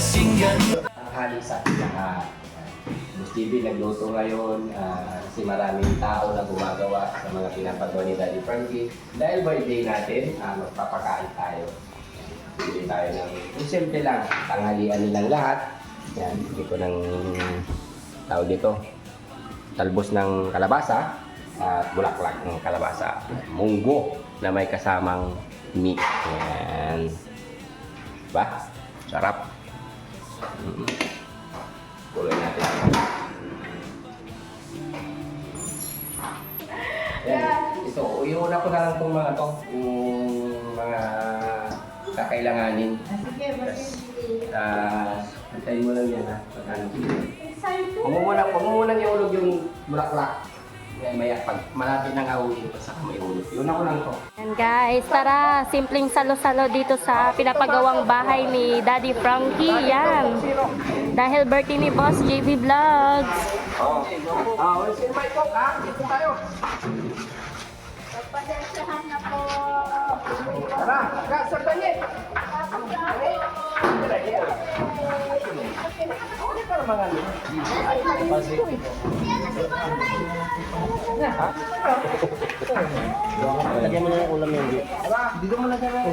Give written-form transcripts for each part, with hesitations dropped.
Tanghali sa lahat. Boss JB nagluto ngayon kasi maraming tao na gumagawa sa mga pinapagawa ni Daddy Frankie. Dahil birthday natin, magpapakain tayo. Bili tayo ng simple lang, tanghalian nilang lahat. Yan, hindi ko ng tawag dito. Talbos ng kalabasa at bulaklak ng kalabasa. Munggo na may kasamang meat. Yan. Diba? Sarap. Kulay natin. Yan. Ito, iuna ko na lang itong mga to, yung mga kakailanganin. Antayin mo lang yan ha. Huwag mo munang iulog yung bulaklak. Maya pag malapit ng awin, saka may ulog. Yun ako lang to. Yan guys, tara, simpleng salo-salo dito sa pinapagawang bahay ni Daddy Frankie. Yan. Dahil birthday ni Boss JB Vlogs. Sino may coke ha? Dito tayo. Pagpasensyahan na po. Tara, kasabay Lagyan mo na yung ulam yung dito mo lagyan.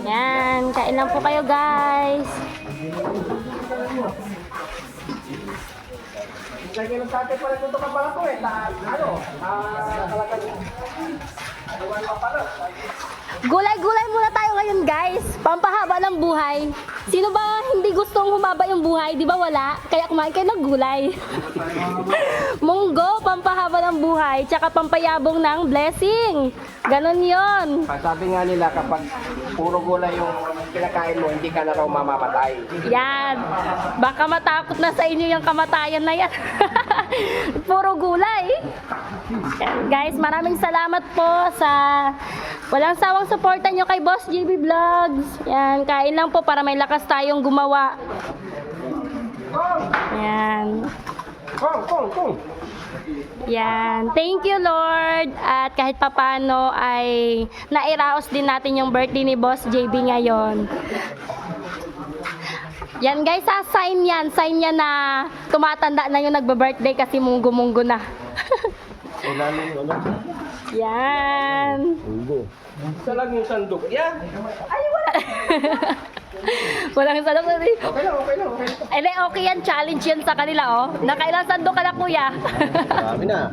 Yan, kain lang po kayo guys. Lagyan ng sate pala dito ka pala ko eh. Gulay-gulay muna tayo ngayon guys. Pampahaba ng buhay. Sino ba hindi gustong humaba yung buhay? Di ba wala? Kaya kumain kayo ng gulay. Munggo, pampahaba ng buhay. Tsaka pampayabong ng blessing. Ganon yon. Sabi nga nila kapag puro gulay yung kinakain mo, hindi ka na raw mamamatay. Yan. Baka matakot na sa inyo yung kamatayan na yan. Puro gulay. Yan, guys, maraming salamat po sa walang sawang suporta nyo kay Boss JB Vlogs. Yan, kain lang po para may lakas tayong gumawa. Yan. Kung. Yan. Thank you, Lord. At kahit papano ay nairaos din natin yung birthday ni Boss JB ngayon. Yan guys, sign yan. Sign yan na tumatanda na yung nagba-birthday kasi munggo-munggo na. Yan. Isa lang yung sandok. Yan. Ay, wala. Walang sandok na rin. Okay lang. Ay, okay yan. Challenge yan sa kanila, oh. Nakailang sandok ka na, kuya. Marami na.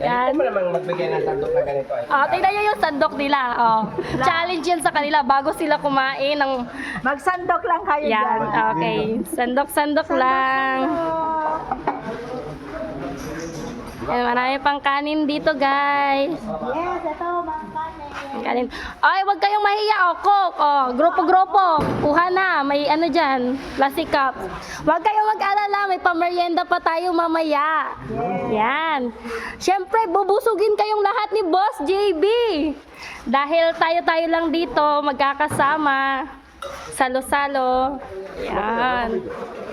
Yan. Hindi mo namang magbigay ng sandok na ganito. Oh, tingnan nyo yung sandok nila. Oh. Challenge yan sa kanila bago sila kumain ng... Magsandok lang kayo Yan. dyan. Okay. Sandok-sandok lang. Yan, marami pang kanin dito, guys. Yes, ito, mga kanin. Kanin. Ay, wag kayong mahiya, oh, Coke. Oh, grupo-grupo. Kuha na. May ano dyan, plastic cup. Wag kayong mag-alala, may pamerienda pa tayo mamaya. Yan. Siyempre, bubusugin kayong lahat ni Boss JB. Dahil tayo-tayo lang dito, magkakasama. Salo-salo. Yan.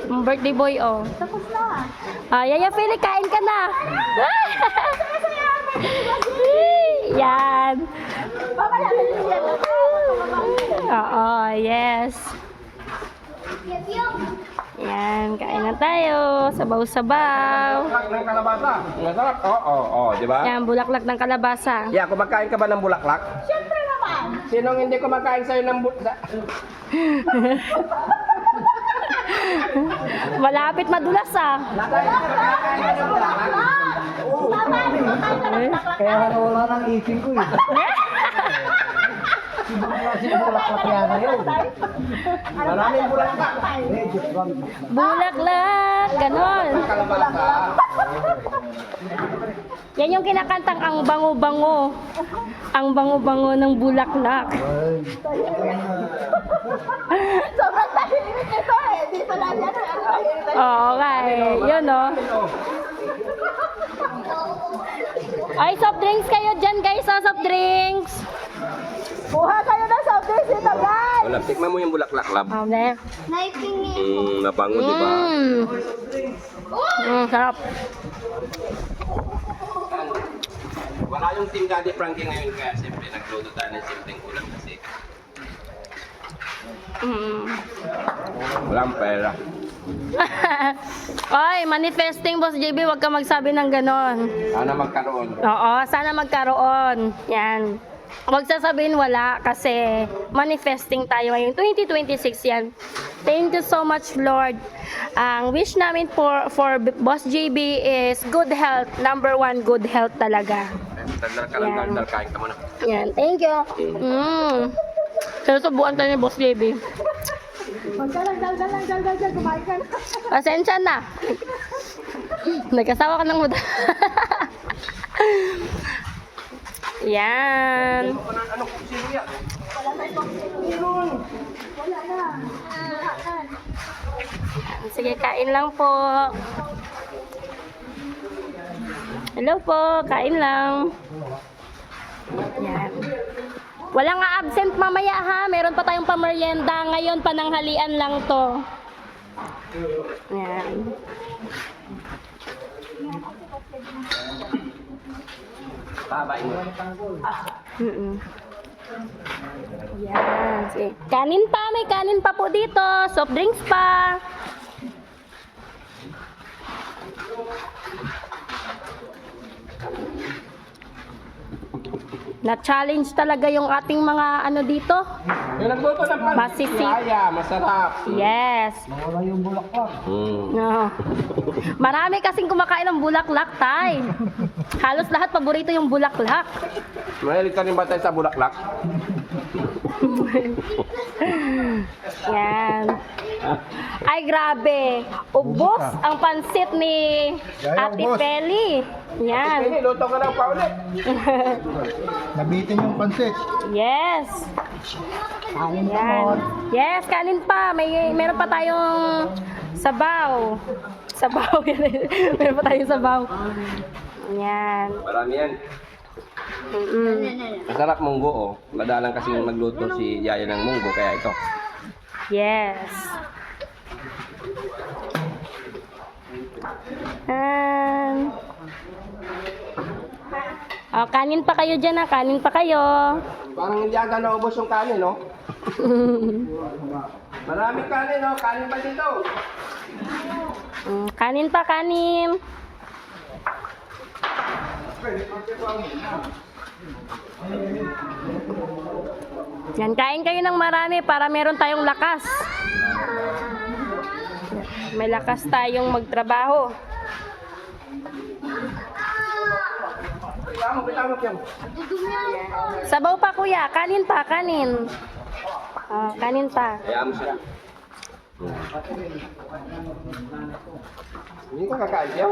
Ang birthday boy, oh. Tapos na. Yaya Philly, kain ka na. Yan. Mamaya, naliliyan na tayo. Oo, yes. Yan, kain na tayo. Sabaw-sabaw. Bulaklak ng kalabasa. Masarap. Oo, di ba? Yan, bulaklak ng kalabasa. Yeah, kumakain ka ba ng bulaklak? Siyempre naman. Sinong hindi kumakain sa'yo ng bulaklak? Malapit madulas, ah. Kaya wala nang ising ko eh. Ibang klase ng bulaklak yan ngayon. Maraming bulaklak. Bulaklak, ganon. Kalabasa. Yan yung kinakantang ang bango-bango. Ang bango-bango ng bulaklak. Sobrang tahimik ito eh. Dito lang yan. Oo, okay. Yun, oh. Ay, soft drinks kayo dyan, guys. Oh, soft drinks. Buha kayo na soft drinks dito, guys. Wala, tikman mo yung bulaklak, lab. Okay. Naipingin. Nabango, di ba? Sarap. Wala yung Team Daddy Frankie ngayon kaya siyempre nagluto tayo ng simpleng ulam kasi Walang pera. Oy, manifesting Boss JB, wag ka magsabi ng ganon. Sana magkaroon. Oo, sana magkaroon. Yan. Huwag sasabihin wala kasi manifesting tayo ngayong 2026 yan. Thank you so much, Lord. Ang wish namin for Boss JB is good health. Number 1, good health talaga. Daldal ka lang, Yan. daldal. Kain ka muna. Yan, thank you. Susubukan tayo ni Boss JB. Dal, kumain ka na. Pasensya na. Nagkasawa ka ng muda. Yan. Sige, kain lang po. Hello po, kain lang. Yan. Walang absent mamaya ha. Meron pa tayong pamerienda. Ngayon, pananghalian lang to. Yan. Babay mo. Yan. Sige. Kanin pa. May kanin pa po dito. Soft drinks pa. Na-challenge talaga yung ating mga ano dito. Yung nagluto ng pan. Masisip. Kaya, masarap. Yes. Nawala yung bulaklak. No. Marami kasing kumakain ng bulaklak, tay. Halos lahat paborito yung bulaklak. Mahilig ka rin ba tayo sa bulaklak? Yan. Ay, grabe. Ubos ang pansit ni Ate Feli. Yan. Hindi, luto ka lang pa ulit. Nabitin yung pansit. Yes. Yan. Yes, kanin pa. Meron pa tayong sabaw. Sabaw. Meron pa tayong sabaw. Yan. Marami yan. Masarap munggo, oh. Madalang kasi magluto si Yaya ng munggo, kaya ito. Yes. Oh, kanin pa kayo dyan, ha? Kanin pa kayo. Parang hindi aga naubos yung kanin, no? Maraming kanin, no? Kanin pa dito. Kanin pa, kanin. Yan, kain kayo ng marami para meron tayong lakas. May lakas tayong magtrabaho. Bitamok yan. Sabaw pa, kuya. Kanin pa, kanin. Oh, kanin pa. Kaya mo siya. Hindi ko kakain siya.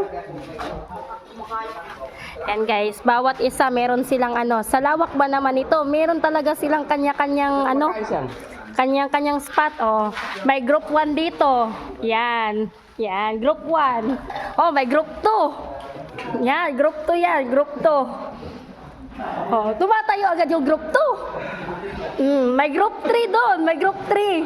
Yan guys, bawat isa meron silang ano. Sa lawak ba naman ito, meron talaga silang kanya-kanyang ano. Kakain siya. Kanyang-kanyang spot, oh. May group 1 dito. Yan. Yan, group 1. Oh, may group 2. Yan, group 2 yan, group 2. Oh, tumatayo agad yung group 2. May group 3 doon, may group 3.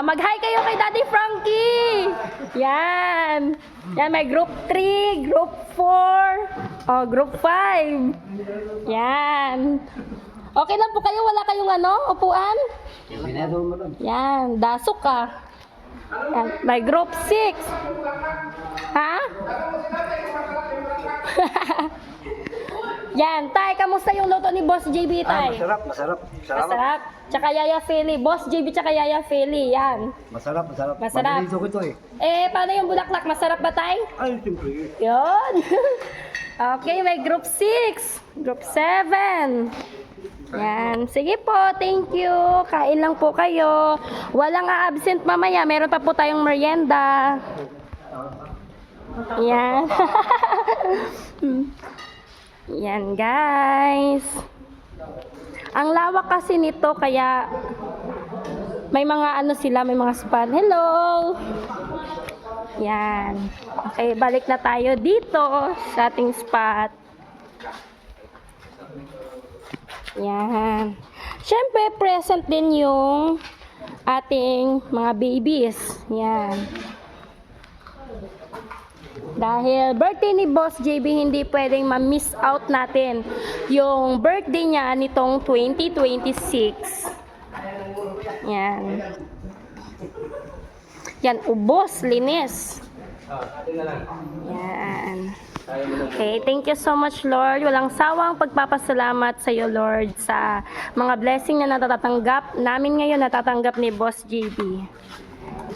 Mag-hi kayo kay Daddy Frankie. Yan. Yan, may group 3, group 4, oh, group 5. Yan. Okay lang po kayo, wala kayong ano, upuan? Yan, dasok ka. Yan, may group 6. Ha? Yan, tay, kamusta yung luto ni Boss JB, tay? Masarap. Masarap. Tsaka Yaya Feli. Boss JB tsaka Yaya Feli. Yan. Masarap. Masarap. Paborito ko ito eh. Paano yung bulaklak? Masarap ba, tay? Ay, siyempre. Yun. Okay, may group 6. Group 7. Yan. Sige po, thank you. Kain lang po kayo. Walang absent mamaya. Meron pa po tayong merienda. Yan. Yan, guys. Ang lawak kasi nito, kaya may mga ano sila, may mga spot. Hello! Yan. Okay, balik na tayo dito sa ating spot. Yan. Siyempre, present din yung ating mga babies. Yan. Dahil birthday ni Boss JB, hindi pwedeng ma-miss out natin yung birthday niya nitong 2026. Yan. Yan, ubos, linis. Atin na lang. Yan. Tayo mo lang. Okay, thank you so much, Lord. Walang sawang pagpapasalamat sa iyo, Lord, sa mga blessing na natatanggap namin ngayon, natatanggap ni Boss JB.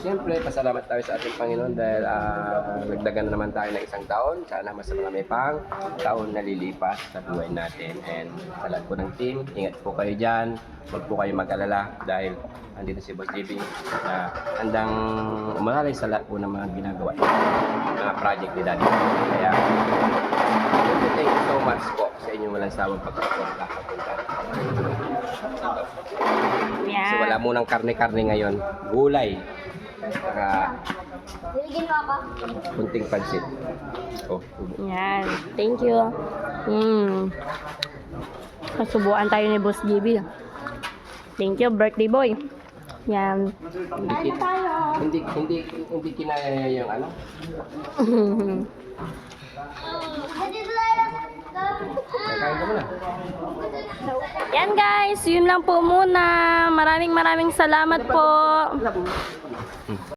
Siyempre, pasalamat tayo sa ating Panginoon dahil nagdagan na naman tayo ng isang taon. Sana mas marami pang taon na lilipas sa buhay natin. And sa lahat po ng team, ingat po kayo dyan. Huwag po kayo mag-alala dahil andito si Boss JB na handang umalalay sa lahat po ng mga ginagawa, mga project ni Daddy. Kaya, thank you so much po sa inyong walang sawang pagkapunta. Yan. So wala munang karne-karne ngayon, gulay. Saka Diligin mo ako. kunting pansit. Oh, Yan. Thank you. Kasubuan tayo ni Boss JB. Thank you, birthday boy. Yan. hindi kinaya yung ano. Kakain ka muna. Yan guys, yun lang po muna. Maraming salamat po.